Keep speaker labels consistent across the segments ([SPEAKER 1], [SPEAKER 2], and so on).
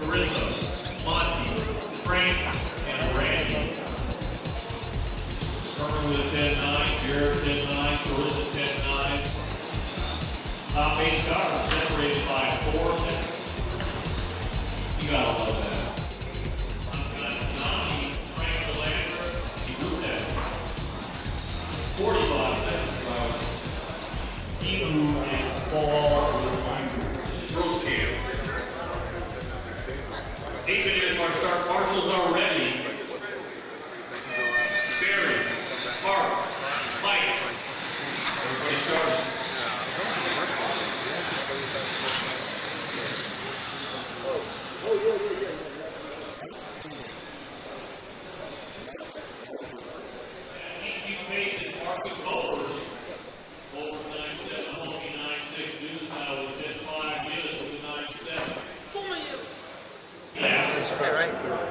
[SPEAKER 1] Carissa, Monty, Frank, and Randy. Turner with a 10-9, Jared 10-9, Carissa 10-9. Top 8 cars separated by 4 seconds. You gotta love that. Nani, Frank Delander, he grew that. 45 seconds. Emu and Paul Rose Camp. 8 minutes our start. Marshals are ready. Barry, Mark, Mike. Everybody started.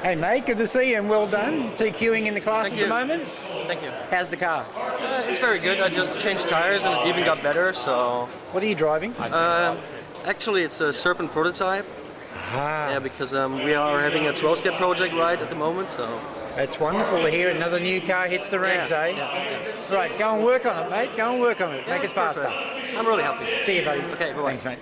[SPEAKER 2] Hey mate, good to see you and well done. TQing in the class at the moment.
[SPEAKER 3] Thank you.
[SPEAKER 2] How's the car?
[SPEAKER 3] It's very good. I just changed tires and it even got better. So.
[SPEAKER 2] What are you driving?
[SPEAKER 3] Actually, it's a Serpent prototype.
[SPEAKER 2] Ah.
[SPEAKER 3] Yeah, because we are having a 12-skip project right at the moment. So.
[SPEAKER 2] It's wonderful to hear another new car hits the ranks, eh?
[SPEAKER 3] Yeah.
[SPEAKER 2] Right, go and work on it, mate. Go and work on it.
[SPEAKER 3] Yeah,
[SPEAKER 2] Make it faster.
[SPEAKER 3] Perfect. I'm really happy.
[SPEAKER 2] See you, buddy.
[SPEAKER 3] Okay, bye-bye.
[SPEAKER 2] Thanks, mate.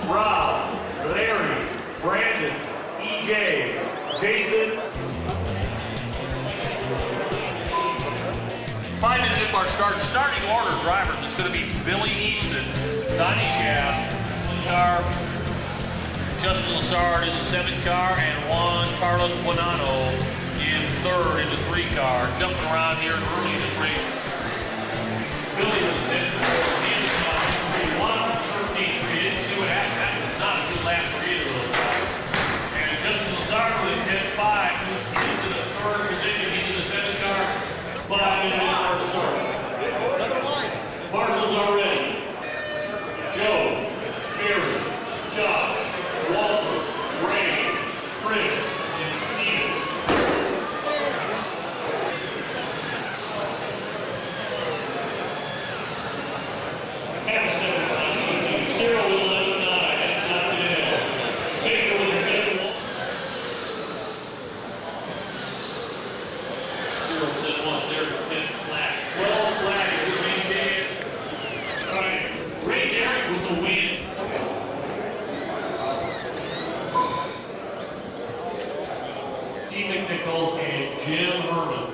[SPEAKER 1] Rob, Larry, Brandon, EJ, Jason. 5 minutes into our start. Starting order drivers is going to be Billy Easton, Donnie Schaff, car, Justin Lassard in the 7th car, and Juan Carlos Buonanno in 3rd in the 3 car. Jumping around here early in this race. Billy was in 13th. And Justin Lazard with 10-5, who's into the 3rd position, he's in the 7th car. 5 minutes into our start. Marshals are ready. Joe, Barry, Josh, Walter, Ray, Chris, and Steve. Nichols and Jim Herman.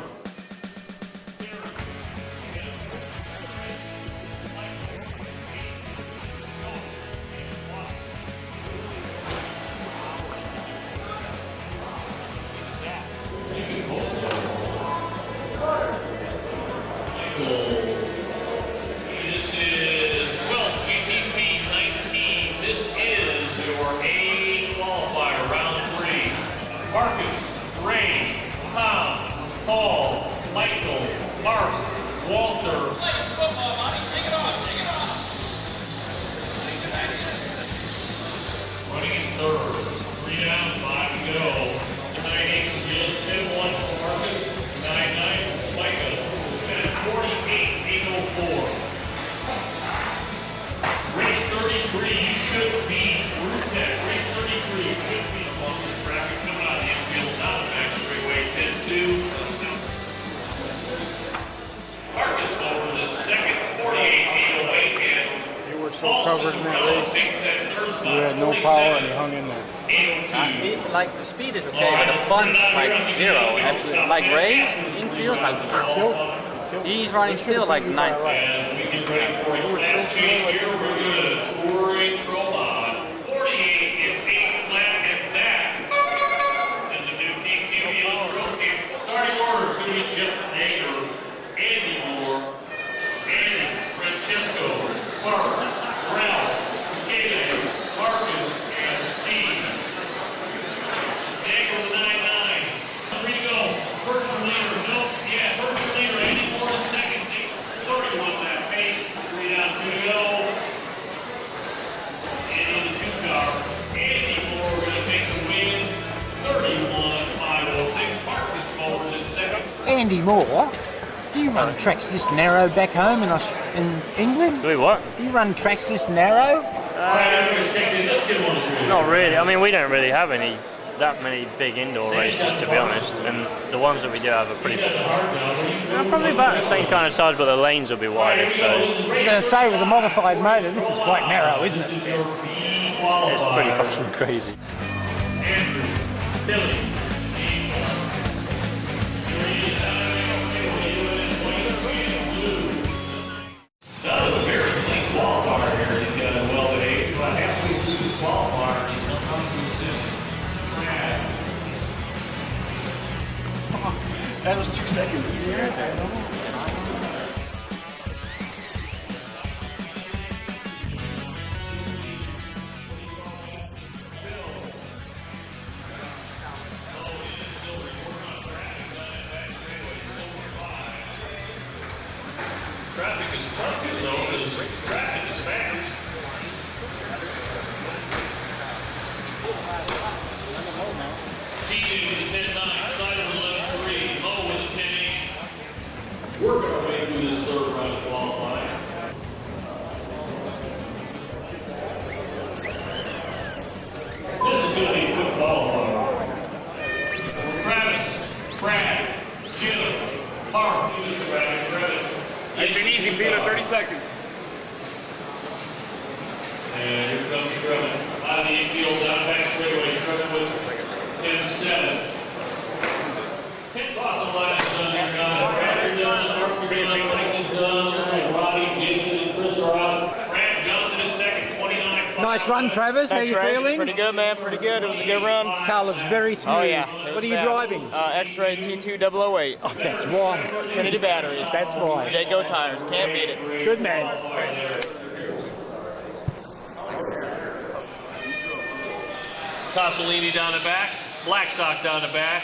[SPEAKER 1] This is 12 GTP 19. This is your A qualifier, round 3. Marcus, Ray, Tom, Paul, Michael, Mark, Walter. Running in 3rd. 3 down, 5 to go. 9-8 for Jill, 10-1 for Marcus, 9-9 for Micah. And 48-804. Race 33, you should be through that. Race 33 should be the longest traffic coming out of the infield, down the back straightaway, 10-2. Marcus over this
[SPEAKER 4] Snowbird in that race. You had no power and you hung in there.
[SPEAKER 5] Like the speed is okay, but the punch is like zero. Absolutely. Like Ray, infield, like he's running still like 9.
[SPEAKER 1] Here we're good. Touring robot. 48 is 8 flat and that. And the new TQ drill team. Starting order is going to be Jeff Nader, Andy Moore, Andy, Francesco, Mark, Ralph, Kayla, Marcus, and Steve. Nader with 9-9. 3 to go. First leader, nope. Yeah, first leader, Andy Moore in second. 31 that pace. 3 down, 2 to go. And on the 2 car, Andy Moore going to take the win. 31-506. Marcus forward in second.
[SPEAKER 6] Andy Moore, do you run tracks this narrow back home in England?
[SPEAKER 7] Do we what?
[SPEAKER 6] Do you run tracks this narrow?
[SPEAKER 7] Not really. I mean, we don't really have that many big indoor races, to be honest. And the ones that we do have are pretty probably about the same kind of size, but the lanes will be wider. So
[SPEAKER 6] I was going to say, with a modified motor, this is quite narrow, isn't it?
[SPEAKER 7] it's pretty fucking crazy.
[SPEAKER 1] That was a very clean qualifier here. He's got a well-behaved, but halfway through the qualifier, he's not coming too soon.
[SPEAKER 4] That was 2 seconds easier right there.
[SPEAKER 1] Traffic is tough, you know, because traffic is fast. TJ with a 10-9, Slider with 11-3, Mo with a 10-8. Working our way through this third round of qualifying. This is going to be a quick qualifier. Travis, Brad, Jim, Mark, Travis.
[SPEAKER 4] Nice and easy, Peter, 30 seconds.
[SPEAKER 1] And here comes Trevor. Out of the infield, down back straightaway. Trevor with 10-7. 10 fossil lines done here, guys. Brad's done, Mark McGrath, Mike is done. Looks like Robbie, Jason, and Chris are out. Brad Johnson is second, 29.
[SPEAKER 6] Nice run, Travis. How you feeling?
[SPEAKER 3] Pretty good, man. Pretty good. It was a good run.
[SPEAKER 6] Car looks very smooth.
[SPEAKER 3] Oh, yeah.
[SPEAKER 6] What are you driving?
[SPEAKER 3] X-Ray T2008.
[SPEAKER 6] Oh, that's right.
[SPEAKER 3] Trinity batteries.
[SPEAKER 6] That's right.
[SPEAKER 3] Jayco tires. Can't beat it.
[SPEAKER 6] Good man.
[SPEAKER 1] Tossolini down the back. Blackstock down the back.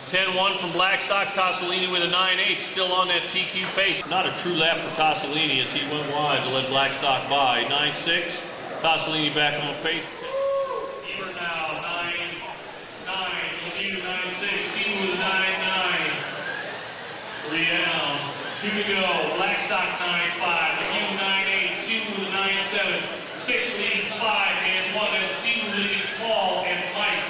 [SPEAKER 1] 10-1 from Blackstock. Tossolini with a 9-8, still on that TQ pace. Not a true lap for Tossolini as he went wide to let Blackstock by. 9-6. Tossolini back on pace. Eber now 9-9. Lemieux 9-6. Seaton with a 9-9. 3 down. 2 to go. Blackstock 9-5. Lemieux 9-8. Seaton with a 9-7. 6 leading 5 and 1. And Seaton leading Paul and Mike.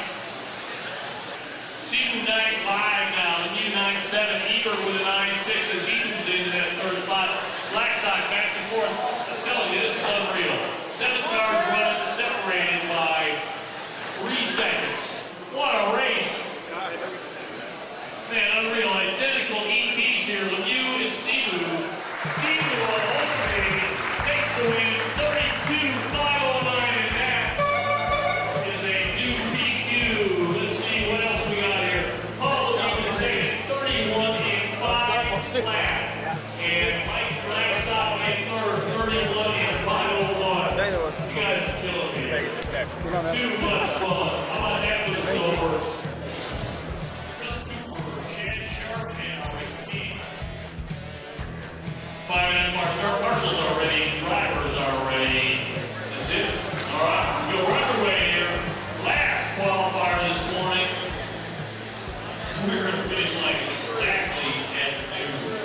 [SPEAKER 1] Seaton 9-5 now. Lemieux 9-7. Eber with a 9-6 as Eaton's into that third spot. Blackstock back and forth. I'm telling you, this is unreal. 7 cars running, separated by 3 seconds. What a race. Man, unreal. Identical ETs here. Lemieux and Simu. Simu on home page takes the win. 32-509, and that is a new PQ. Let's see what else we got here. Paul Lemieux saying 31-5 flat. And Mike Blackstock in third, 31-501. You guys are killing me. Too much fun. I'm gonna have to over. Fire and mark. Our parcels are ready. Drivers are ready. That's it. All right. We go right away here. Last qualifier this morning. We're going to finish like exactly at noon.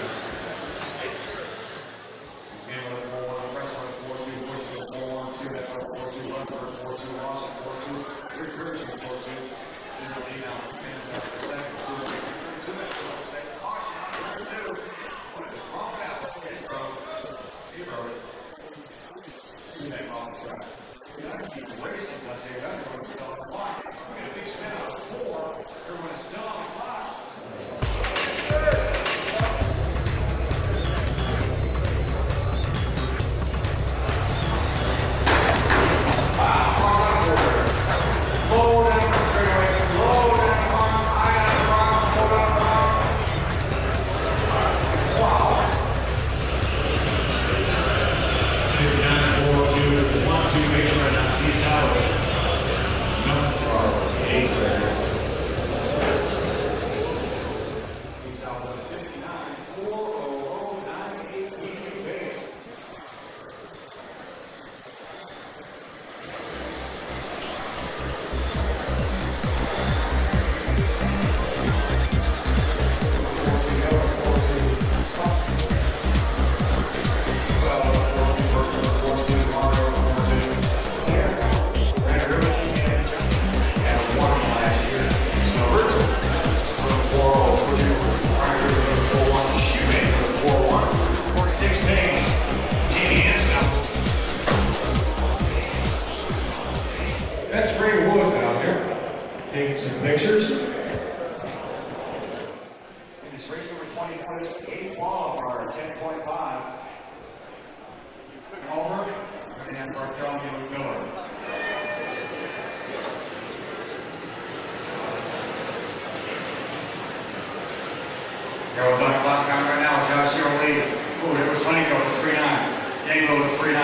[SPEAKER 8] 8 qualifier, 10.5. Over, and Bartholomew Miller. Arrows on the clock count right now. Josh Cyril lead. Oh, there was Honeyco with 3-9. Danglo with 3-9.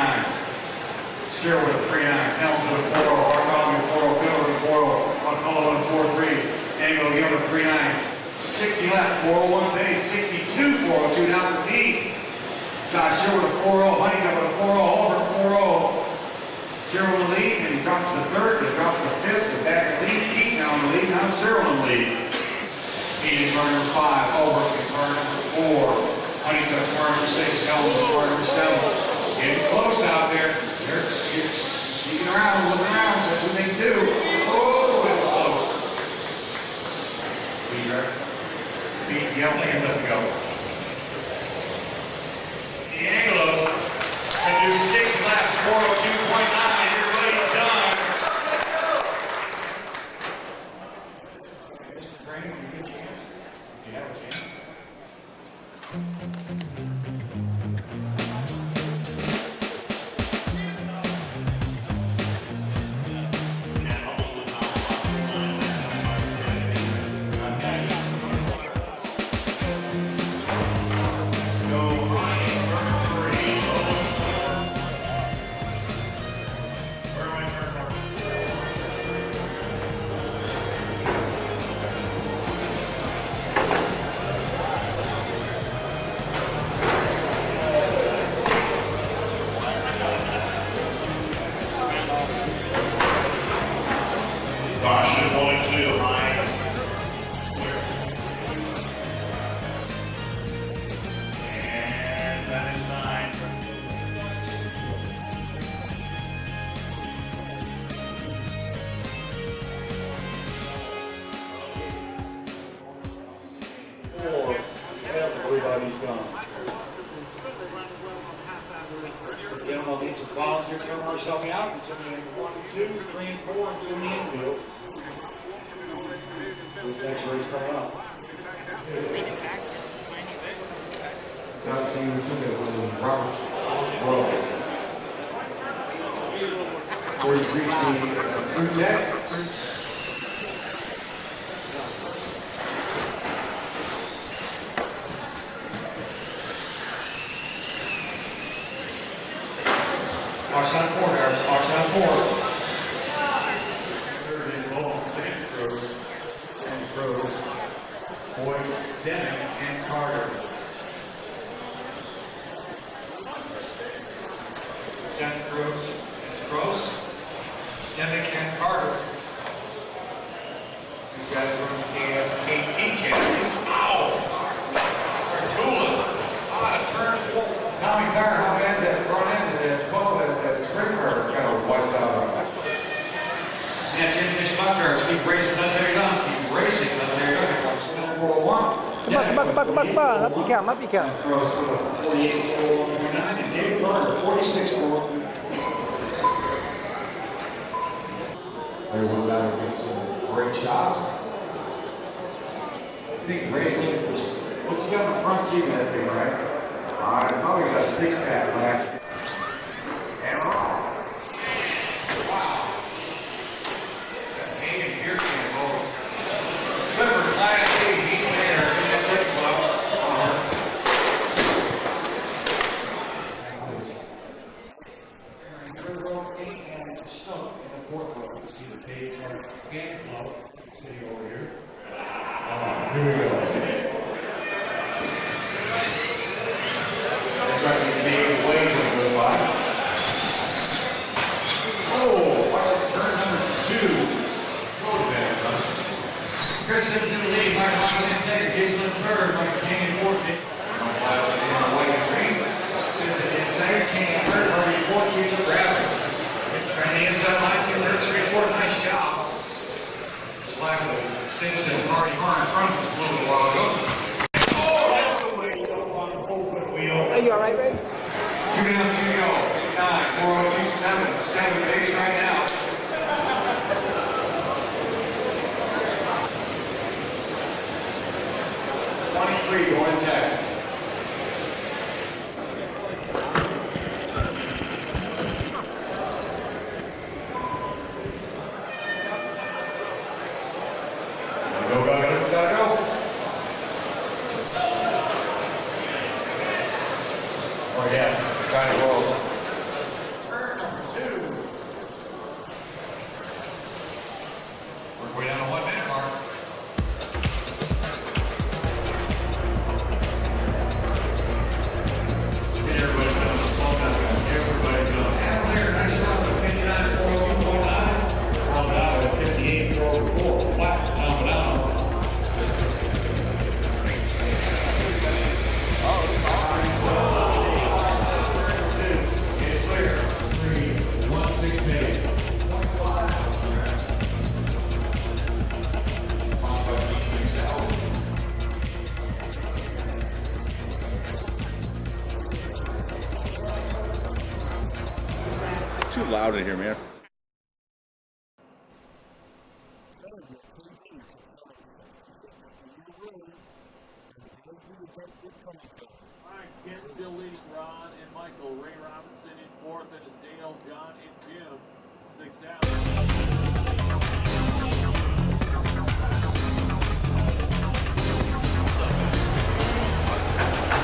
[SPEAKER 8] Cyril with 3-9. Helms with 4-0. Bartholomew 4-0. Miller with 4-0. Alcala with 4-3. Danglo again with 3-9. 60 left. 401 pace. 62. 402 down the feet. Josh Cyril with 4-0. Honeyco with 4-0. Over 4-0. Cyril in the lead. And he drops the third. He drops the fifth. The back lead. Keith now in the lead. Now Cyril in the lead. Heating car number 5, Ulrich car number 4, Honeycutt car number 6, Helms car number 7. Getting close out there. They're sneaking around, looking around. That's what they do. Oh, it's close. Feet yelling and let's go. D'Angelo can do 6 laps, 402.9. Everybody's done. Caution going to high. And that is 9. Everybody's gone. Gentlemen, need some volunteer cameras help me out. It's in 1, 2, 3, and 4, and 2 in the infield. Who's next race coming up? God's name is Robert Rowe. 43 Fruit Tech. March on 4, Harris. March on 4. Third and goal, and Cruz. Boyd, Demick, and Carter. Seth Cruz, Demick, and Carter. You guys are from KSKT champions. Ow! They're tooling. Turn 4. Tommy Carter, how bad that front end is? That spring car kind of wiped out. That's it, Miss Bucker. Keep racing, that's there you go. Keep racing, that's there you go. Still 401.
[SPEAKER 2] Come on. Up you count, up you count.
[SPEAKER 8] Throws for the 48, 409, and Dave Carter, 46, 4. Everyone's out here getting some great shots. I think racing was, what's he got in the front seat of that thing, right? Probably got a 6-pack last year. And wow. Hayden Pearson is over. Clifford Class 8, he's there. That takes well. Third row, 8 and Stoke in the 4th row. See the page on Game Club sitting over here. Here we go. Chris is in the lead, Mark Hawkins in second, Jason in third, Mike King in fourth. White and green. Susan in second, King in third, Harvey in fourth, Hughes in rapid. Trying the inside line, King third, straight fourth, nice job. Slightly, Simpson, Hardy, Hart in front, a little while ago. Oh, that's the way you don't want to hold the wheel.
[SPEAKER 2] Are you all right, Ray?
[SPEAKER 8] 2 down, 2 go. 9, 402, 7 base right now. Going tech.
[SPEAKER 4] Kind of close.
[SPEAKER 8] We're way down to 1 minute mark. Everybody's going, clear, nice run, 59.4.9. Coming out at 58.4. Flat, coming out. It's clear. 3, 168.
[SPEAKER 4] It's too loud in here, man.
[SPEAKER 1] Ken still leading Ron and Michael. Ray Robinson in fourth, and it's Dale, John, and Jim. 6 down.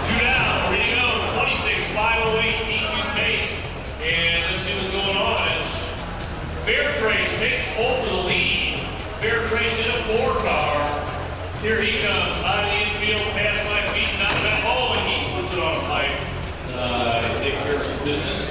[SPEAKER 1] 2 down, 3 to go. 26.508 TQ pace. And let's see what's going on. Bear Trace takes over the lead. Bear Trace in a 4 car. Here he comes, out of the infield, past my feet, not that ball, and he puts it on a pipe. Take care of some business.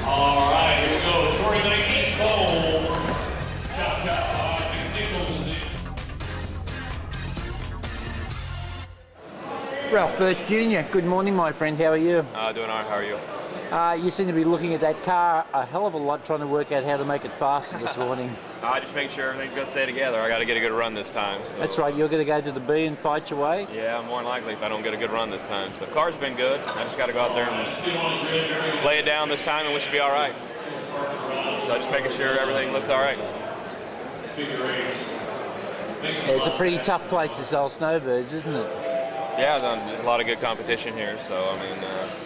[SPEAKER 1] All right, here we go. 2019 Cole. Chop. Nichols is in.
[SPEAKER 6] Ralph Burt Jr., good morning, my friend. How are you?
[SPEAKER 9] Doing all right. How are you?
[SPEAKER 6] You seem to be looking at that car a hell of a lot, trying to work out how to make it faster this morning.
[SPEAKER 9] Just make sure everything's going to stay together. I got to get a good run this time. So.
[SPEAKER 6] That's right, you're going to go to the B and fight your way?
[SPEAKER 9] Yeah, more than likely if I don't get a good run this time. So the car's been good. I just got to go out there and lay it down this time, and we should be all right. So I'm just making sure everything looks all right.
[SPEAKER 6] Yeah, it's a pretty tough place, this old Snowbirds, isn't it?
[SPEAKER 9] Yeah, there's a lot of good competition here. So I mean,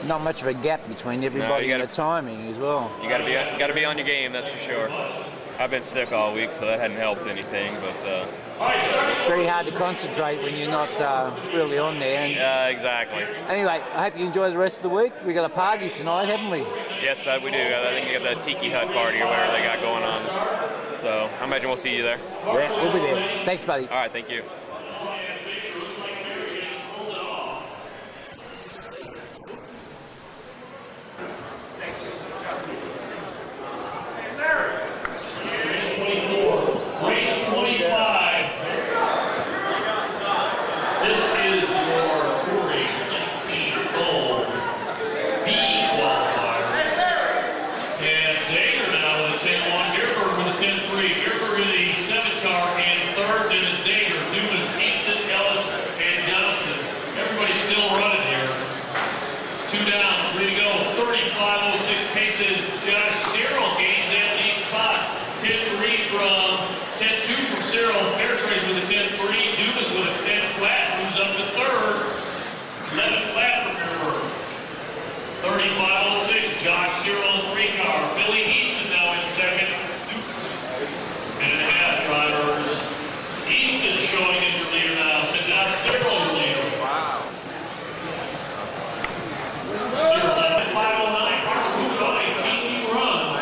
[SPEAKER 6] not much of a gap between everybody and the timing as well.
[SPEAKER 9] You got to be on your game. That's for sure. I've been sick all week, so that hadn't helped anything. But
[SPEAKER 6] it's very hard to concentrate when you're not really on there.
[SPEAKER 9] yeah, exactly.
[SPEAKER 6] Anyway, I hope you enjoy the rest of the week. We got a party tonight, haven't we?
[SPEAKER 9] Yes, we do. I think you got that Tiki Hut party or whatever they got going on. So I imagine we'll see you there.
[SPEAKER 6] Yeah, we'll be there. Thanks, buddy.
[SPEAKER 9] All right, thank you.
[SPEAKER 1] Race 25. This is your touring 19 Cole B qualifier. And Zager now with a 10-1. Gerber with a 10-3. Gerber in the 7th car and third. Then is Zager, Dumas, Easton, Ellis, and Johnson. Everybody's still running here. 2 down, 3 to go. 35.06 paces. Josh Cyril gains that lead spot. 10-3 from 10-2 from Cyril. Fairtrace with a 10-3. Dumas with a 10 flat. Moves up to third. 11 flat for Gerber. 35.06. Josh Cyril in 3 car. Billy Easton now in second. Minute and a half drivers. Easton showing as your leader now. So now Cyril your leader. Wow. Cyril at 5.09. Who's running? PQ run.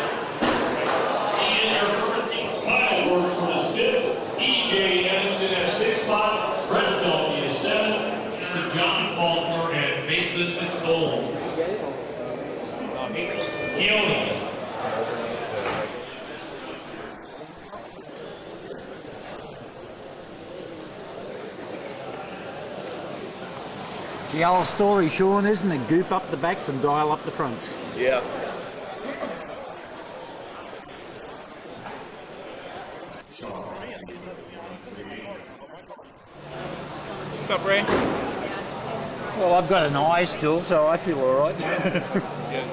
[SPEAKER 1] He is your first team. Kyle works for his 5th. EJ Evans in that 6th spot. Brett Felty is 7th. Mr. John Faulkner and Mason Cole. Keone.
[SPEAKER 6] It's the old story, Sean, isn't it? Goop up the backs and dial up the fronts.
[SPEAKER 4] Yeah.
[SPEAKER 9] What's up, Ray?
[SPEAKER 6] Well, I've got an eye still, so I feel all right.
[SPEAKER 9] Good.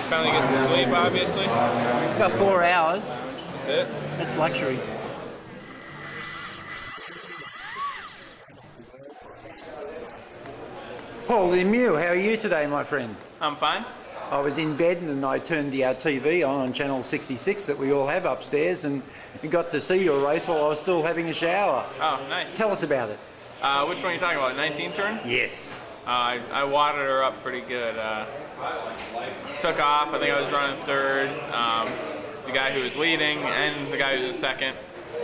[SPEAKER 9] Finally get some sleep, obviously.
[SPEAKER 6] It's got 4 hours.
[SPEAKER 9] That's it.
[SPEAKER 6] That's luxury.
[SPEAKER 2] Paul Lemieux, how are you today, my friend?
[SPEAKER 10] I'm fine.
[SPEAKER 2] I was in bed and I turned the TV on channel 66 that we all have upstairs and got to see your race while I was still having a shower.
[SPEAKER 10] Oh, nice.
[SPEAKER 2] Tell us about it.
[SPEAKER 10] Which one are you talking about? 19 turn?
[SPEAKER 2] Yes.
[SPEAKER 10] I wadded her up pretty good. Took off. I think I was running third. The guy who was leading and the guy who was in second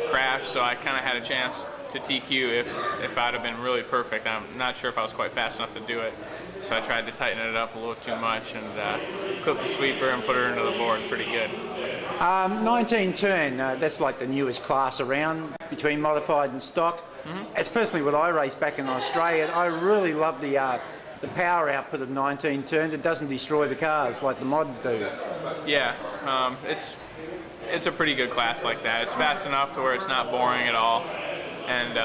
[SPEAKER 10] crashed, so I kind of had a chance to TQ if I'd have been really perfect. I'm not sure if I was quite fast enough to do it, so I tried to tighten it up a little too much and clip the sweeper and put her into the board pretty good.
[SPEAKER 2] 19 turn, that's like the newest class around between modified and stock. That's personally what I raced back in Australia. I really love the power output of 19 turn. It doesn't destroy the cars like the mods do.
[SPEAKER 10] Yeah, it's a pretty good class like that. It's fast enough to where it's not boring at all, and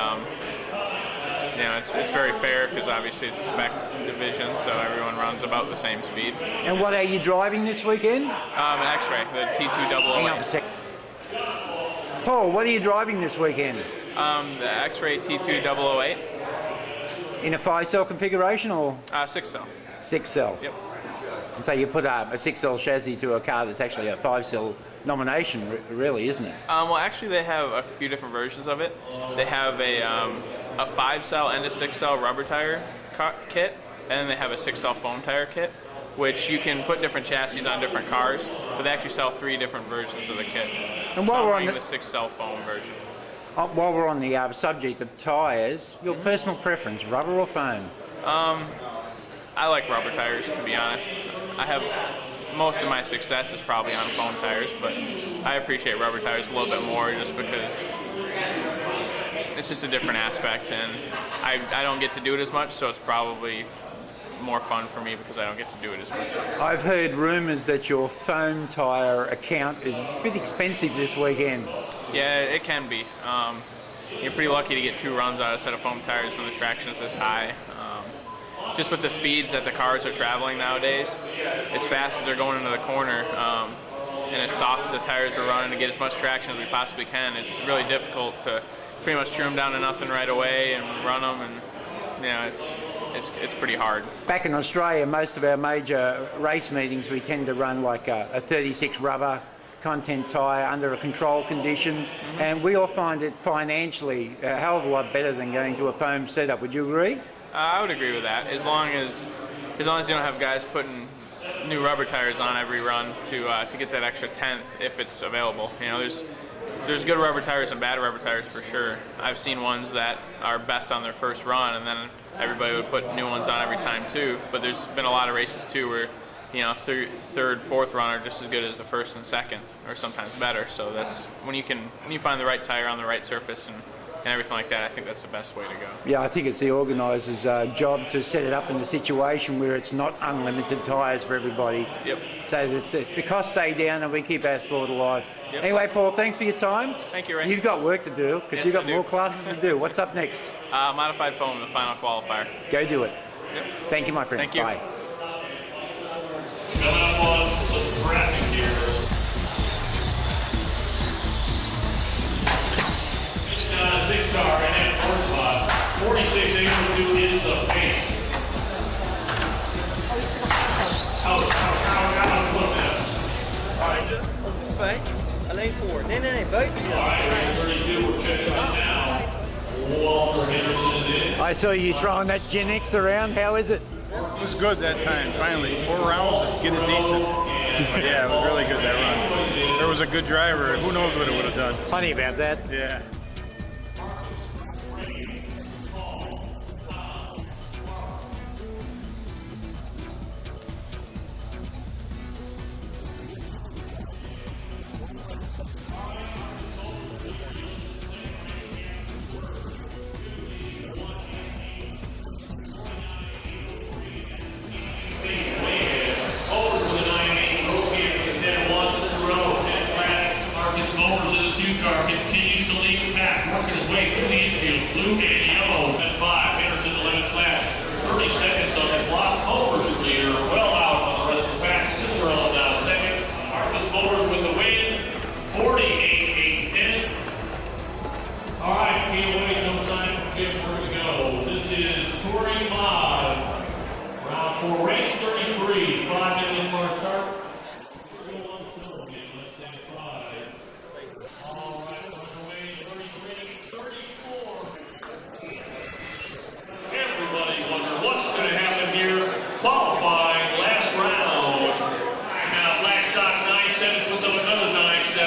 [SPEAKER 10] you know, it's very fair because obviously it's a spec division, so everyone runs about the same speed.
[SPEAKER 2] And what are you driving this weekend?
[SPEAKER 10] An X-Ray, the T200.
[SPEAKER 2] Hang on a sec. Paul, what are you driving this weekend?
[SPEAKER 10] The X-Ray T2008.
[SPEAKER 2] In a 5-cell configuration or?
[SPEAKER 10] 6-cell.
[SPEAKER 2] 6-cell.
[SPEAKER 10] Yep.
[SPEAKER 2] And so you put a 6-cell chassis to a car that's actually a 5-cell nomination, really, isn't it?
[SPEAKER 10] Well, actually, they have a few different versions of it. They have a 5-cell and a 6-cell rubber tire kit, and then they have a 6-cell foam tire kit, which you can put different chassis on different cars, but they actually sell 3 different versions of the kit.
[SPEAKER 2] And
[SPEAKER 10] so
[SPEAKER 2] while
[SPEAKER 10] I'm
[SPEAKER 2] we're on
[SPEAKER 10] running
[SPEAKER 2] the
[SPEAKER 10] the 6-cell foam version.
[SPEAKER 2] While we're on the subject of tyres, your personal preference, rubber or foam?
[SPEAKER 10] I like rubber tires, to be honest. I have most of my success is probably on foam tires, but I appreciate rubber tires a little bit more just because it's just a different aspect, and I don't get to do it as much, so it's probably more fun for me because I don't get to do it as much.
[SPEAKER 2] I've heard rumours that your foam tyre account is a bit expensive this weekend.
[SPEAKER 10] Yeah, it can be. You're pretty lucky to get 2 runs out of a set of foam tires when the traction is this high. Just with the speeds that the cars are traveling nowadays, as fast as they're going into the corner, and as soft as the tires are running to get as much traction as we possibly can, it's really difficult to pretty much trim them down to nothing right away and run them, and you know, it's pretty hard.
[SPEAKER 2] Back in Australia, most of our major race meetings, we tend to run like a 36 rubber content tyre under a control condition, and we all find it financially a hell of a lot better than going to a foam setup. Would you agree?
[SPEAKER 10] I would agree with that, as long as you don't have guys putting new rubber tires on every run to get that extra tenth if it's available. You know, there's good rubber tires and bad rubber tires for sure. I've seen ones that are best on their first run, and then everybody would put new ones on every time too. But there's been a lot of races too where, you know, third, fourth run are just as good as the first and second, or sometimes better. So that's when you find the right tire on the right surface and everything like that, I think that's the best way to go.
[SPEAKER 2] Yeah, I think it's the organisers' job to set it up in a situation where it's not unlimited tyres for everybody.
[SPEAKER 10] Yep.
[SPEAKER 2] So that the costs stay down and we keep our sport alive.
[SPEAKER 10] Yep.
[SPEAKER 2] Anyway, Paul, thanks for your time.
[SPEAKER 10] Thank you, Ray.
[SPEAKER 2] You've got work to do because
[SPEAKER 10] Yes,
[SPEAKER 2] you've got
[SPEAKER 10] I do.
[SPEAKER 2] more classes to do. What's up next?
[SPEAKER 10] Modified foam, the final qualifier.
[SPEAKER 2] Go do it.
[SPEAKER 10] Yep.
[SPEAKER 2] Thank you, my friend.
[SPEAKER 10] Thank you.
[SPEAKER 2] Bye.
[SPEAKER 1] Coming up on some traffic here. This is 6-car and at 4th spot. 46.82 is the pace. How look this?
[SPEAKER 3] Alleen voor. Nee, buiten.
[SPEAKER 1] All right, 32, we're checking out now. Walter Henderson is in.
[SPEAKER 2] I saw you throwing that Gen X around. How is it?
[SPEAKER 4] It was good that time, finally. 4 rounds to get it decent. But yeah, it was really good that run. There was a good driver, who knows what it would have done.
[SPEAKER 2] Funny about that.
[SPEAKER 4] Yeah.
[SPEAKER 1] Continues to lead the pack, working his way through the infield. Blue and yellow, that's 5. Henderson 11th class. 30 seconds on the clock. Culver's the leader, well out on the rest of the pack. Cicerello down second. Marcus Motors with the win. 48-8-10. All right, can't wait. No sign from Jim. Here we go. This is Touring Mod.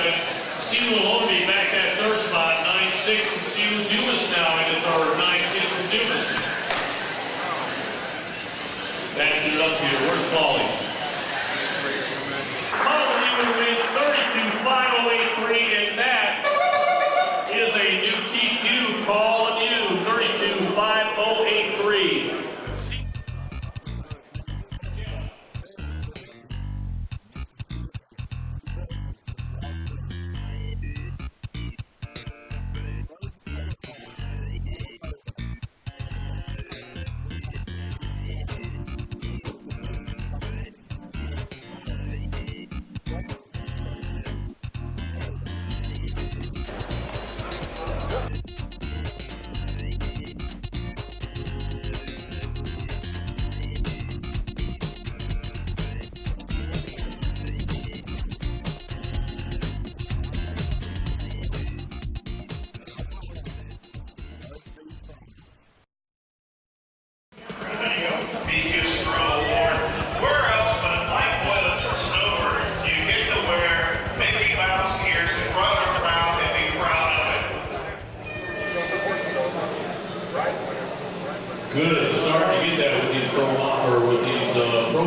[SPEAKER 1] 7. Steve Maloney back that third spot. 9-6 from Steve Dumas now in the third. 9-6 from Dumas. That's it up here. Where's Paulie? Paulie wins 32.583, and that is a new TQ. Paul Lemieux, 32.5083.
[SPEAKER 11] Where else but at Mike Woods or Snowbird do you get to wear Mickey Mouse ears and run around and be proud of it?
[SPEAKER 1] Good start to get that with these pro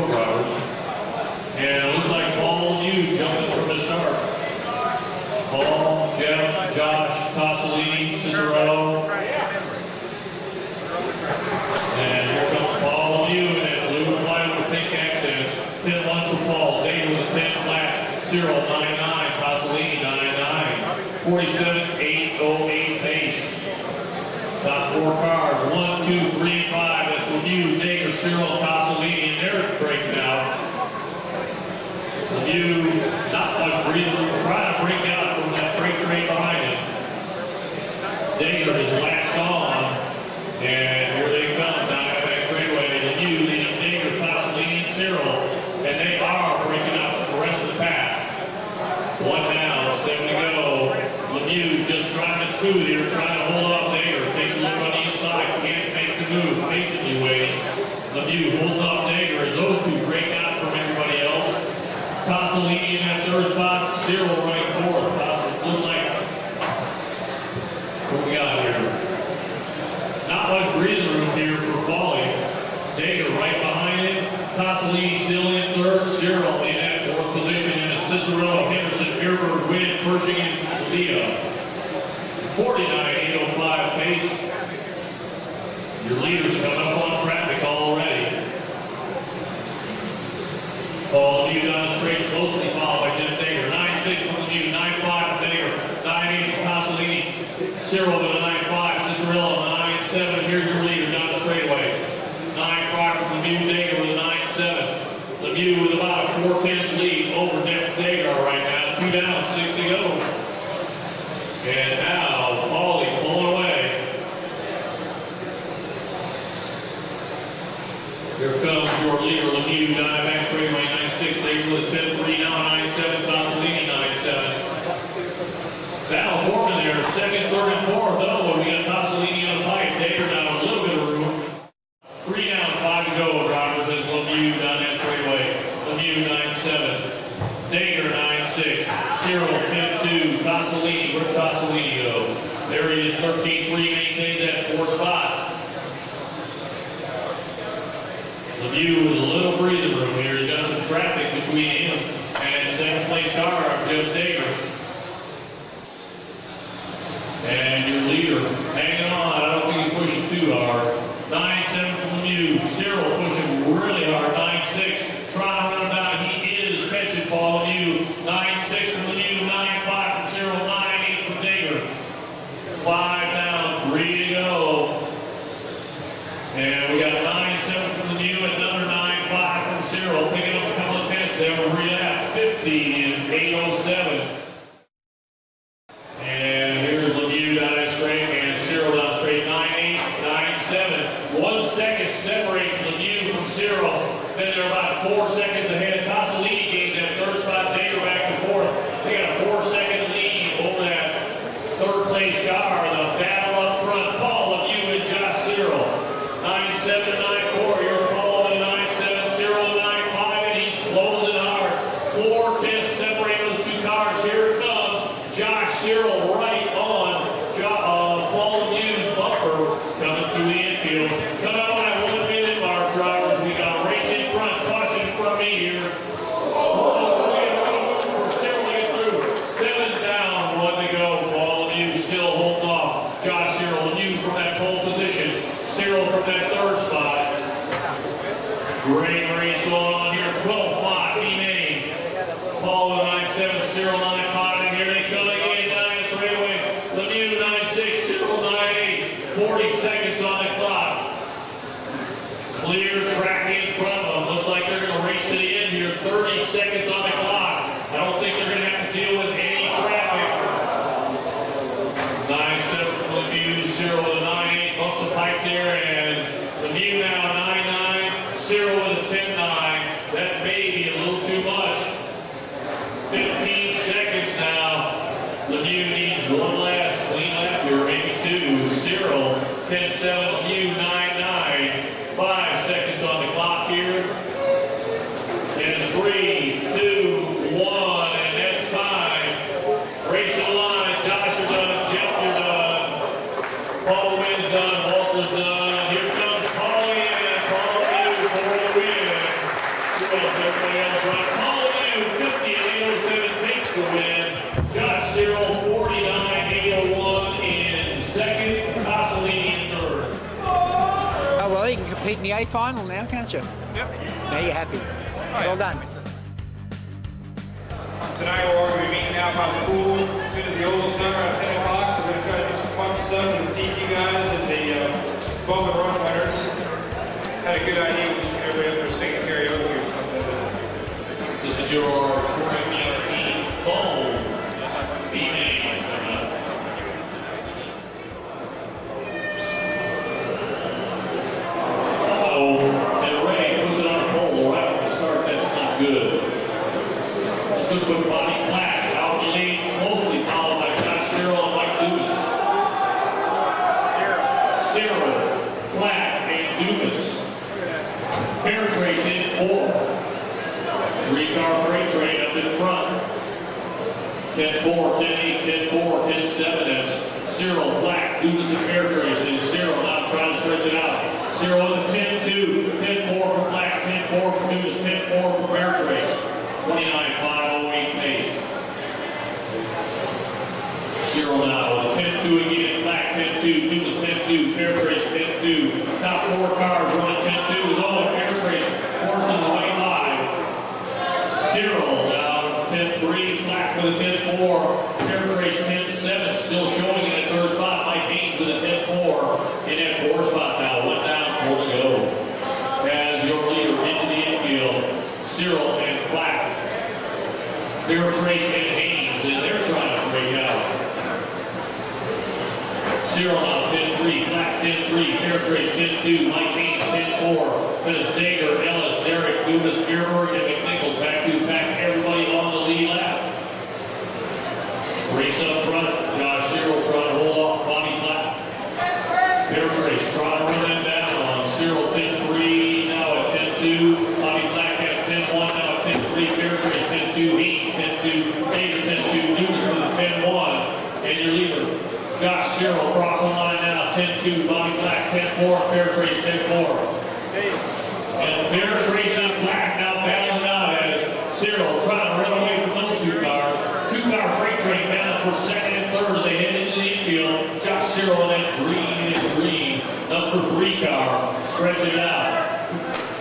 [SPEAKER 1] drivers. And it looks like Paul Lemieux jumping from the start. Paul, Jeff, Josh, Tosolini, Cicero. And here comes Paul Lemieux in that blue and white with pink accents. 10-1 for Paul. Dave with a 10 flat. Cyril 9-9. Tosolini 9-9. 47.808 pace. Top four cars. 1, 2, 3, 5. That's Lemieux, Dave, Cyril, Tosolini, and they're breaking out. Lemieux, not much breathing, trying to break out from that freight train behind him. Dagger is latched on, and here they come down that back straightaway. Lemieux leading Dagger, Tosolini, and Cyril, and they are breaking out the rest of the pack. 1 down, 7 to go. Lemieux just driving smooth here, trying to hold off Dagger. Takes a look on the inside, can't make the move, patiently waiting. Lemieux holds off Dagger as those two break out from everybody else. Tosolini in that third spot, Cyril right fourth. Looks like, what we got here? Not much breathing room here for Paulie. Dagger right behind him. Tosolini still in third. Cyril in that fourth position. And Cicero, Henderson, Gerber, Wynn, Pershing, and Leah. 49.805 pace. Your leaders coming up on traffic already. Paul Lemieux down the straight, closely followed by Jeff Dagger. 9-6 from Lemieux, 9-5 from Dagger, 9-8 from Tosolini, Cyril with a 9-5, Cicerello with a 9-7. Here's your leader down the straightaway. 9-5 from Lemieux, Dagger with a 9-7. Lemieux with about a 4-10 lead over Jeff Dagger right now. 2 down, 6 to go. And now Paulie pulling away. Here comes your leader, Lemieux, down the back straightaway, 9-6, Dagger with a 10-3 now, 9-7, Tosolini, 9-7. Battle forming there, second, third, and fourth, though, we got Tosolini on the pipe, Dagger down a little bit of room. 3 down, 5 to go, drivers, as Lemieux down that straightaway. Lemieux, 9-7, Dagger, 9-6, Cyril, 10-2, Tosolini, where'd Tosolini go? There he is, 13-3, maintains that fourth spot. Lemieux with a little breathing room here. He's got some traffic between him and second place car, Jeff Dagger. And your leader hanging on. I don't think he's pushing too hard. 9-7 from Lemieux. Cyril pushing really hard. 9-6. Trying to run down. He is catching Paul Lemieux. 9-6 from Lemieux. 9-5 from Cyril. 9-8 from Dagger. 5 down. 3 to go. And we got 9-7 from Lemieux, another 9-5 from Cyril. Cyril right on Paul Hughes' bumper coming through the infield. Coming on at 1 minute mark, drivers. We got a race in front, caution from me here. Cyril get through. 7 down, 1 to go. Paul Hughes still holding off. Josh Cyril Hughes from that pole position. Cyril from that 3rd spot. Great race going on here. 12-5, E-Main. Paul with 9-7, Cyril 9-5, and here they come again. 9 straightaway. Lemieux 9-6, Cyril 9-8. 40 seconds on the clock. Clear track in front of them. Looks like they're going to race to the end here. 30 seconds on the clock. I don't think they're going to have to deal with any traffic. 9-7 for Lemieux, Cyril with a 9-8. Bumps the pipe there, and Lemieux now 9-9. Cyril with a 10-9. That may be a little too much. 15 seconds now. Lemieux needs one last clean lap here, maybe 2. Cyril 10-7. Lemieux 9-9. 5 seconds on the clock here. And 3, 2, 1, and that's time. Race to the line. Josh, you're done. Jeff, you're done. Paul Wynn's done. Walter's done. Here comes Paul in. Paul Hughes for the win. Everybody else right. Paul Hughes, 50-807 takes the win. Josh Cyril, 49-801 in 2nd. Cossolini in 3rd.
[SPEAKER 2] Oh, well, you can compete in the A final now, can't you?
[SPEAKER 4] Yep.
[SPEAKER 2] Now you're happy. Well done.
[SPEAKER 12] Tonight we're going to be meeting out by the pool. As soon as the oval's done around 10 o'clock, we're going to try to do some fun stuff with the TV guys and the bump and run winners. Had a good idea we should get everybody up there singing karaoke or something.
[SPEAKER 1] This is your 2019 phone. E-Main coming up. And Ray puts it on a pole right from the start. That's not good. Let's look for Bobby Black. Out the lead, closely followed by Josh Cyril and Mike Dumas. Cyril, Black, and Dumas. Parents race in 4. 3-car freight train up in front. 10-4, 10-8, 10-4, 10-7. That's Cyril, Black, Dumas, and Parents race. And Cyril now trying to stretch it out. Cyril with a 10-2, 10-4 for Black, 10-4 for Dumas, 10-4 for Parents race. 29-508 pace. Cyril now with a 10-2 again. Black 10-2, Dumas 10-2, Parents race 10-2. Top 4 cars running 10-2. Oh, Parents race forces the way live. Cyril now 10-3, Black with a 10-4, Parents race 10-7, still showing in that 3rd spot. Mike Haynes with a 10-4 in that 4th spot now. 1 down, 4 to go. As your leader into the infield, Cyril and Black. Parents race and Haynes, and they're trying to break out. Cyril now 10-3, Black 10-3, Parents race 10-2, Mike Haynes 10-4. Then it's Dager, Ellis, Derek, Dumas, Spearberg, and McNichols back to back. Everybody on the lead lap. Race up front. Josh Cyril trying to hold off Bobby Black. Parents race trying to run them down on Cyril 10-3, now at 10-2. Bobby Black has 10-1, now at 10-3. Parents race 10-2, Haynes 10-2, Dager 10-2, Dumas with a 10-1. And your leader, Josh Cyril, across the line now, 10-2, Bobby Black 10-4, Parents race 10-4. And Parents race and Black now battling out as Cyril trying to run away from those 2 cars. 2-car freight train down for 2nd and 3rd as they head into the infield. Josh Cyril in that green, number 3 car, stretching it out.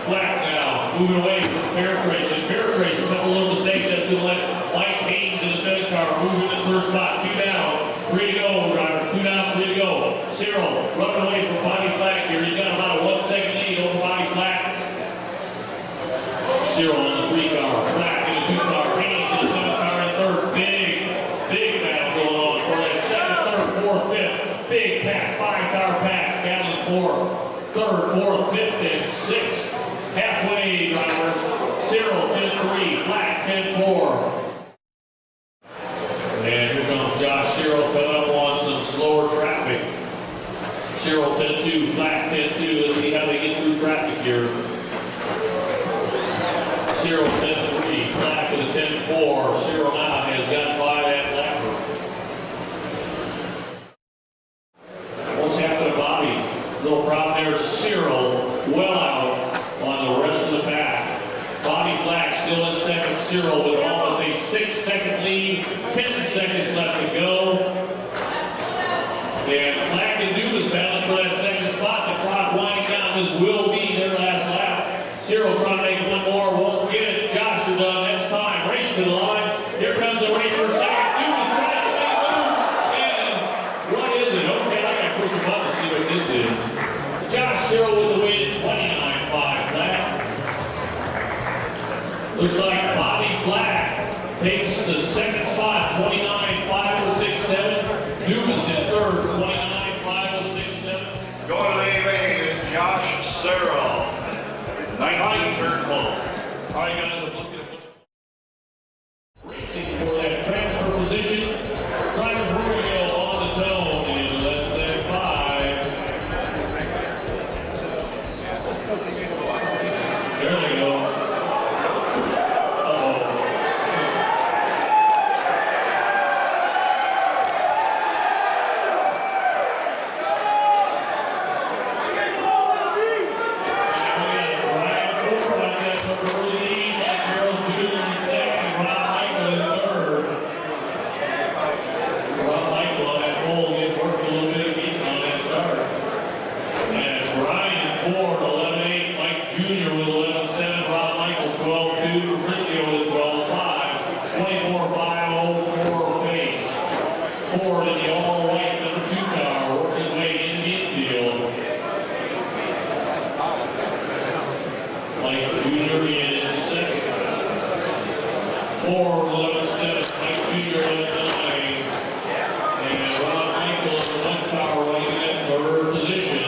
[SPEAKER 1] Black now moving away from Parents race. And Parents race, a couple little mistakes that's going to let Mike Haynes in the 7th car move in the 3rd spot. 2 down, 3 to go, driver. 2 down, 3 to go. Cyril running away from Bobby Black here. He's got about a 1 second lead over Bobby Black. Cyril in the 3 car, Black in the 2 car, Haynes in the 7 car and 3rd. Big battle going on for that 2nd, 3rd, 4th, 5th. Big pack, 5-car pack, battling for 3rd, 4th, 5th, and 6th. Halfway, driver. Cyril 10-3, Black 10-4. And here comes Josh Cyril coming up on some slower traffic. Cyril 10-2, Black 10-2. Let's see how they get through traffic here. Cyril 10-3, Black with a 10-4. Cyril now has got by that lapper. And Black and Dumas battling for that second spot. The clock winding down. This will be their last lap. Cyril trying to make one more. Won't get it. Josh is done. That's time. Race to the line. Here comes the race for second. Dumas tries to make a move. And what is it? Okay, I got to push a button to see what this is. Josh Cyril with the win at 29.5 lap. Looks like Bobby Black takes the second spot, 29.567. Dumas in third, 29.567.
[SPEAKER 11] Going to the A-Rating is Josh Searle, 19 turn pole.
[SPEAKER 1] All right, guys, I'm looking at racing for that transfer position. Driver Julio on the zone in less than 5. There they go. Ford in the all-white number 2 car, working his way into the infield. Mike Jr. in second. Ford 11-7, Mike Jr. 11-9. And Ron Michael in the 1 car running in third position.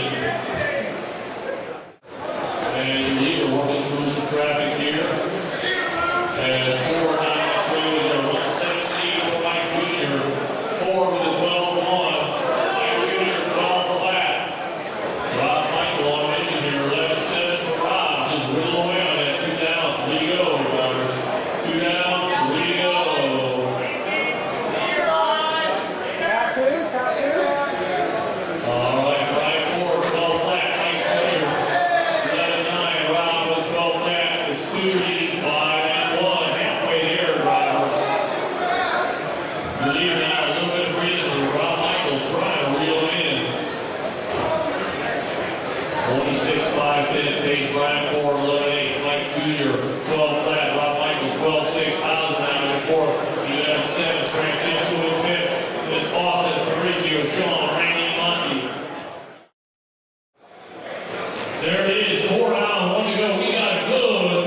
[SPEAKER 1] And your leader working through some traffic here. As Ford on the trail is a 117 for Mike Jr. Ford with a 12-1. Mike Jr. 12 flat. Rob Michael on mission here, 11-7 for Rob. Just whittle away on that. 2 down, 3 to go, brothers. 2 down, 3 to go. All right, Brian Ford, 12 flat. Mike Jr. 11-9. Rob with 12 flat. It's 2 leading 5-1. Halfway there, drivers. The leader now a little bit of breathing. Rob Michael trying to reel in. 26.5 pace. Brian Ford 11-8. Mike Jr. 12 flat. Rob Michael 12-6. Thousand now in fourth. 11-7. Francisco in fifth. Then Austin, Mauricio, Sean, Randy, Monty. There it is. 4 down, 1 to go. We got a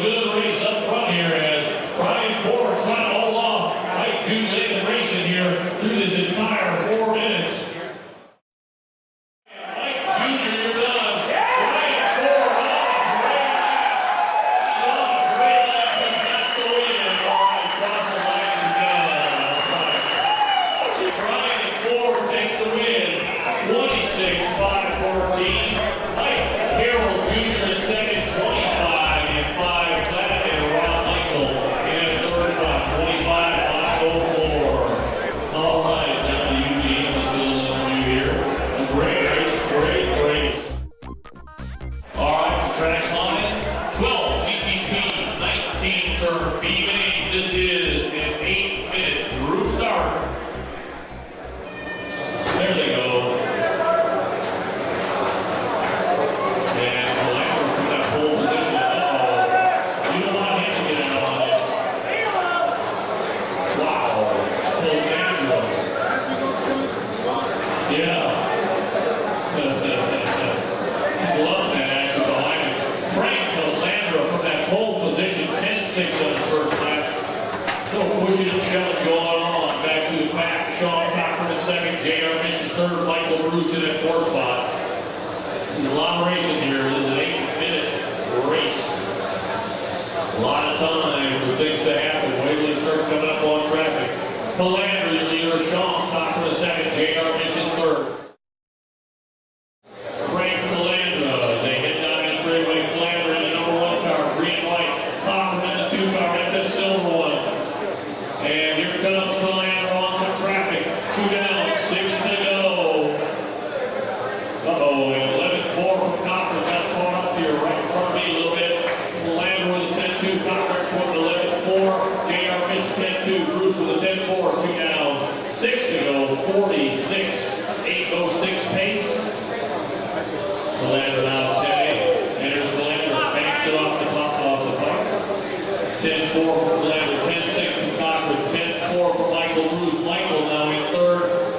[SPEAKER 1] good race up front here as Brian Ford trying to hold off Mike Jr. They've been racing here through this entire 4 minutes. Mike Jr., you're done. Brian Ford on great lap. He's got the win. All right, cross the line is done. Brian Ford takes the win. 26.514. Mike Carroll Jr. in second, 25.5 flat, and Rob Michael in third spot, 25.504. All right, now the Eugene is still on you here. A great race, great race. All right, the track's line, 12 GTP, 19 turn B-Main. This is an 8-minute group start. There they go. And Lambert from that pole position. You don't want him to get it on it. Wow. Landro. Yeah. Love that action behind him. Frank Landro from that pole position. 10-6 on his first lap. No pushing and shoving going on. Back to the pack. Sean Cochran in second. J.R. Mitchell third. Michael Bruce in that fourth spot. There's a lot of racing here. This is an 8-minute race. A lot of time for things to happen. Wait till it starts coming up on traffic. Palandra, your leader. Sean Cochran in second. J.R. Mitchell third. Frank Palandra. They head down the straightaway. Palandra in the number 1 car. Green and white. Cochran in the 2 car. That's a silver one. And here comes Palandra on some traffic. 2 down. 6 to go. Uh-oh, and 11-4 from Cochran got caught up here right in front of me a little bit. Landry with a 10-2, Cochran with an 11-4, J.R. Mitch 10-2, Bruce with a 10-4, 2 down, 6 to go, 46, 8:06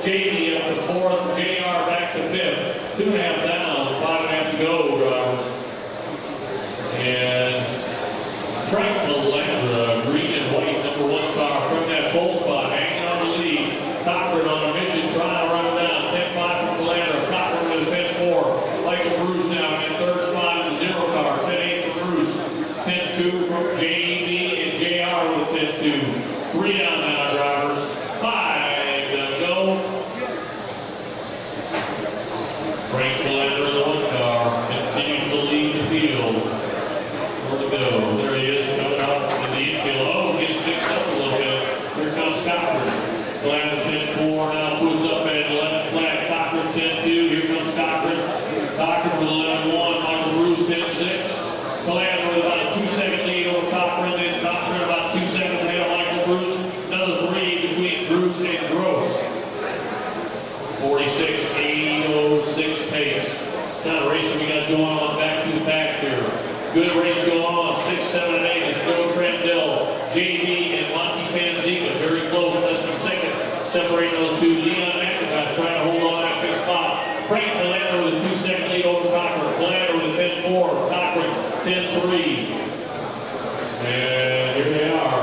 [SPEAKER 1] JD up to fourth, JR back to fifth. 2.5 down, 5.5 to go, drivers. And Frank Melandra, green and white, number 1 car from that pole spot, hanging on the lead. Cochran on a mission, trying to run down. 10-5 from Melandra. Cochran with a 10-4. Michael Bruce now in third spot in the 0 car. 10-8 for Bruce. 10-2 from JD and JR with a 10-2. 3 down now, drivers. 5 to go. Frank Melandra in the 1 car continues to lead the field. Where to go? There he is, coming up in the infield. Oh, gets fixed up a little bit. Here comes Cochran. Melandra 10-4 now puts up at left flat. Cochran 10-2. Here comes Cochran. Cochran with 11-1. Michael Bruce 10-6. Melandra with about a 2-second lead over Cochran. Then Cochran about 2 seconds ahead of Michael Bruce. Another 3 between Bruce and Gross. 46.806 pace. Kind of racing we got going on back to the back here. Good race going on. 6, 7, and 8 is Joe Trandell, JD, and Monty Panzica. Very close, less than a second. Separating those two. Leon McIntosh trying to hold on that big spot. Frank Melandra with a 2-second lead over Cochran. Melandra with a 10-4. Cochran 10-3. And here they are.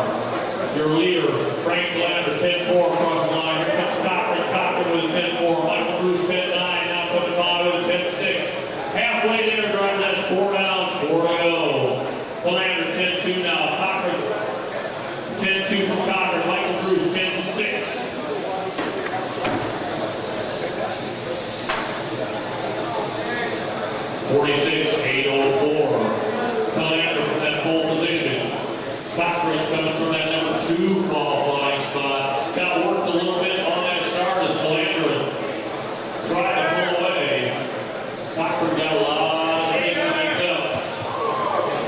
[SPEAKER 1] Your leader, Frank Melandra, 10-4 across the line. Here comes Cochran. Cochran with a 10-4. Michael Bruce 10-9. Now coming by with a 10-6. Halfway there, driving that's 4 down, 4 to go. Melandra 10-2 now. Cochran 10-2 from Cochran. Michael Bruce 10-6. 46.804. Melandra from that pole position. Cochran coming from that number 2 qualifying spot. Got worked a little bit on that start as Melandra tried to pull away. Cochran got a lot of things to make up.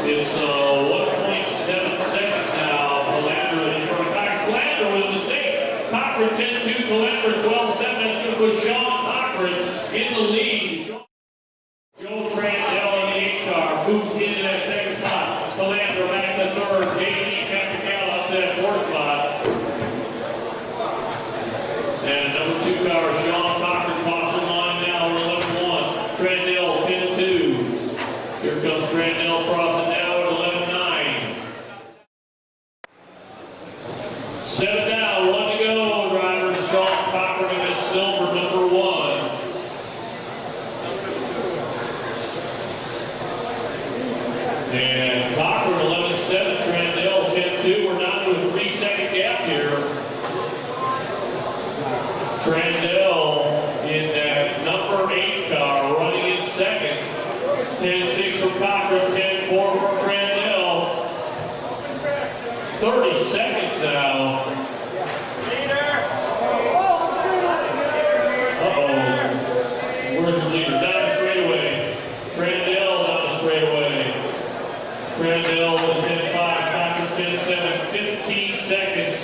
[SPEAKER 1] It's 1.7 seconds now. Melandra in front of Cochran. Melandra with a mistake. Cochran 10-2. Melandra 12-7. That's going to put Sean Cochran in the lead. Joe Trandell in the 8 car. Booth into that second spot. Melandra back to third. JD Capital up to that 4th spot. And number 2 car, Sean Cochran, crossing line now on 11-1. Trandell 10-2. Here comes Trandell crossing now at 11-9. 7 down, 1 to go, drivers. Sean Cochran in his silver number 1. And Cochran 11-7, Trandell 10-2. We're down to a 3-second gap here. Trandell in that number 8 car running in second. 10-6 for Cochran, 10-4 for Trandell. 30 seconds now. Uh-oh. Where's the leader? Down the straightaway. Trandell down the straightaway. Trandell with 10-5, Cochran 10-7, 15 seconds.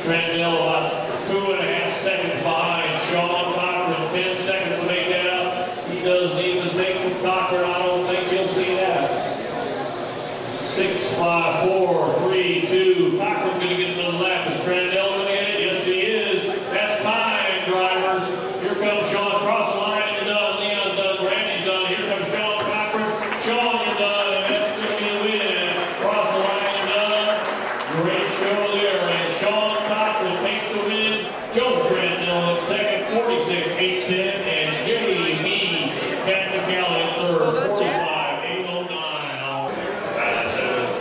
[SPEAKER 1] Trandell about 2.5 seconds behind. Sean Cochran 10 seconds to make that up. He does need a mistake from Cochran. I don't think you'll see that. 6, 5, 4, 3, 2. Cochran's going to get another lap. Is Trandell going to get it? Yes, he is. That's time, drivers. Here comes Sean. Cross the line. You're done. Leon's done. Randy's done. Here comes Sean Cochran. Sean, you're done. And that's going to be a win. Cross the line. You're done. Great show there. And Sean Cochran takes the win. Joe Trandell in second. 46-810. And J.B. Capital in third. 45-809.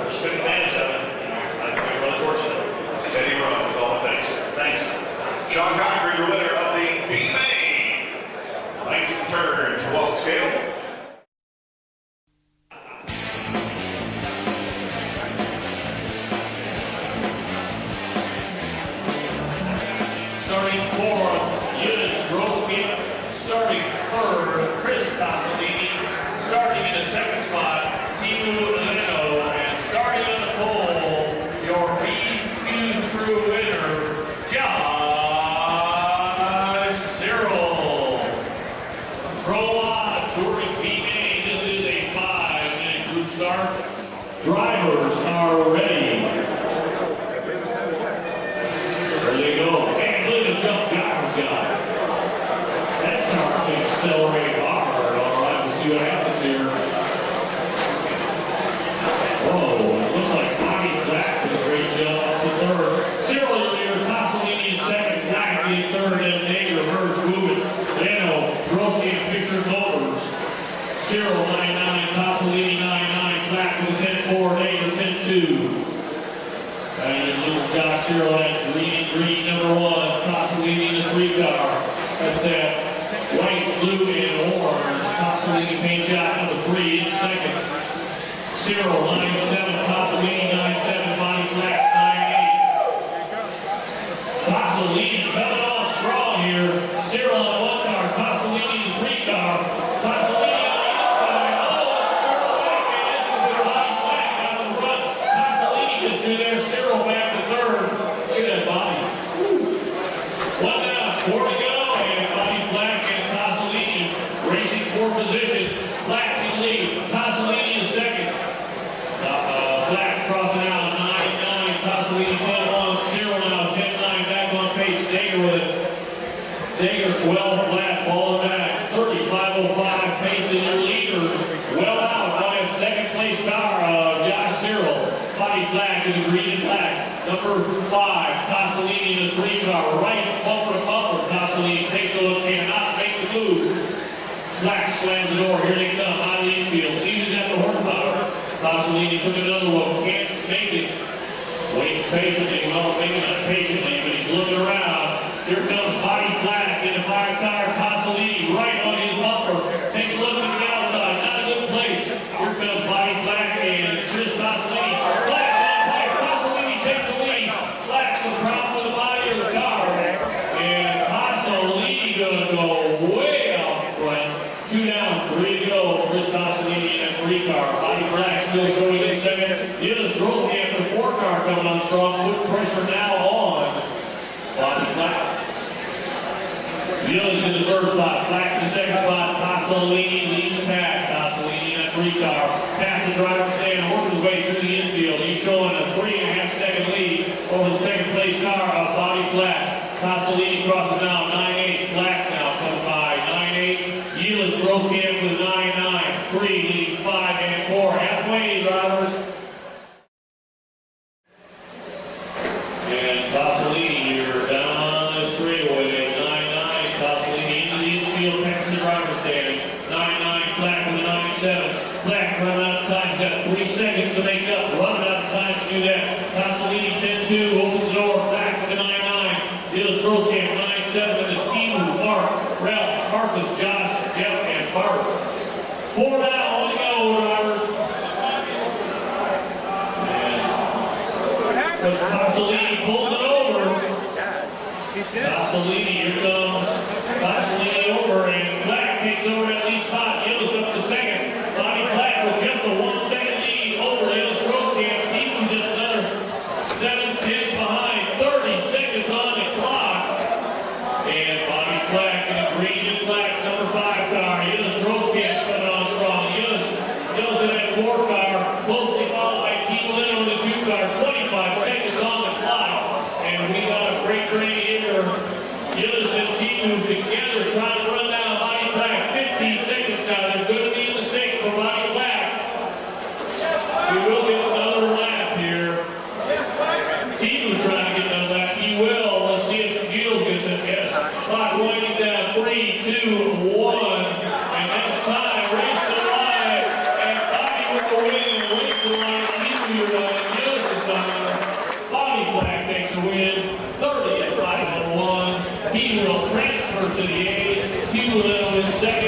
[SPEAKER 11] Just took advantage of it. I think we were unfortunate. Steady run, that's all it takes. Thanks. Sean Cochran, your winner of the B-Main 19th turn 12th scale.
[SPEAKER 1] Starting fourth, Eunice Grosky. Starting third, Chris Casalini. Starting in the second spot, Timu Leno. And starting on the pole, your B-Fuse Crew winner, Josh Cyril. Pro Tour in third, then Nager, Hurd, Rubin, Leno, Broski, and Fisher Motors. Cyril, 9-9, Topolini, 9-9, Black with 10-4, Nager, 10-2. And little Josh Cyril at green, number 1, Topolini in the 3-car. That's that white, blue, and orange. Topolini paint job number 3 in second. Cyril, 9-7, Topolini, 9-7, Bonnie Black, 9-8. Topolini coming on strong here. Cyril on the 1-car, Topolini in the 3-car. Topolini on the inside. Oh, Cyril back, and this is Bonnie Black out of the front. Topolini just through there. Cyril back to third. Look at that body. 1 down, 4 to go, and Bonnie Black and Topolini racing 4 positions. Black in lead, Topolini in second. Black crossing out 9-9, Topolini 10-1, Cyril now 10-9, back on pace. Dager with it. Dager 12 flat, ball back. 35.05 pace in your leader. Well out by a second place car, Josh Cyril. Body Black in the green and black. Number 5, Topolini in the 3-car. Right bumper to bumper. Topolini takes a look, cannot make the move. Black slams the door. Here they come out of the infield. Seasons at the horsepower. Topolini took another look. Can't make it. Waiting patiently. Well, maybe not patiently, but he's looking around. Here comes Body Black in the 5-car. Topolini right on his bumper. Takes a look to the outside. Not a good place. Here comes Body Black and Chris Topolini. Black on tight. Topolini takes the lead. Black's the problem with the body of the car. And Topolini gonna go way out front. 2 down, 3 to go. Chris Topolini in that 3-car. Body Black still going in second. Gillis Grove after the 4-car coming on strong. Put pressure now on Body Black. Gillis in the first spot. Black in the second spot. Topolini leads the pack. Topolini in that 3-car. Past the driver's stand. Working his way through the infield. He's showing a 3.5-second lead over the second place car of Body Black. Topoliini crosses now 9-8. Black now comes by 9-8. Gillis Grove with 9-9. 3 leads 5 and 4. Halfway, drivers. And Topoliini here down on the straightaway. 9-9. Topoliini into the infield, past the driver's stand. 9-9. Black with a 9-7. Black running out of time. He's got 3 seconds to make up. Running out of time to do that. Topoliini 10-2. Opens the door. Black with a 9-9. Gillis Grove 9-7. And the team who Mark, Ralph, Marcus, Josh, Jeff, and Bart. 4 down. On the go, drivers. And Topoliini pulls it over. Topoliini, here comes Topoliini over, and Black takes over that lead spot. Gillis up to second. Body Black with just a 1-second lead over Gillis Grove. Team was just another 7-10 behind. 30 seconds on the clock. And Body Black in the green and black number 5 car. Gillis Grove coming on strong. Gillis in that 4-car, closely followed by Team Leno in the 2-car. 25 seconds on the clock. And we got a freight train here. Gillis and Team together trying to run down Body Black. 15 seconds now. There's going to be a mistake for Body Black. We will get another lap here. Team was trying to get another lap. He will. Let's see if Gillis gets it. Yes. Clock winding down. 3, 2, 1. And that's time. Race to the line. And Body with the win. Win to the line. Team will run. Gillis is done. Body Black takes the win. 30-5-1. He will transfer to the 8. Team will in second.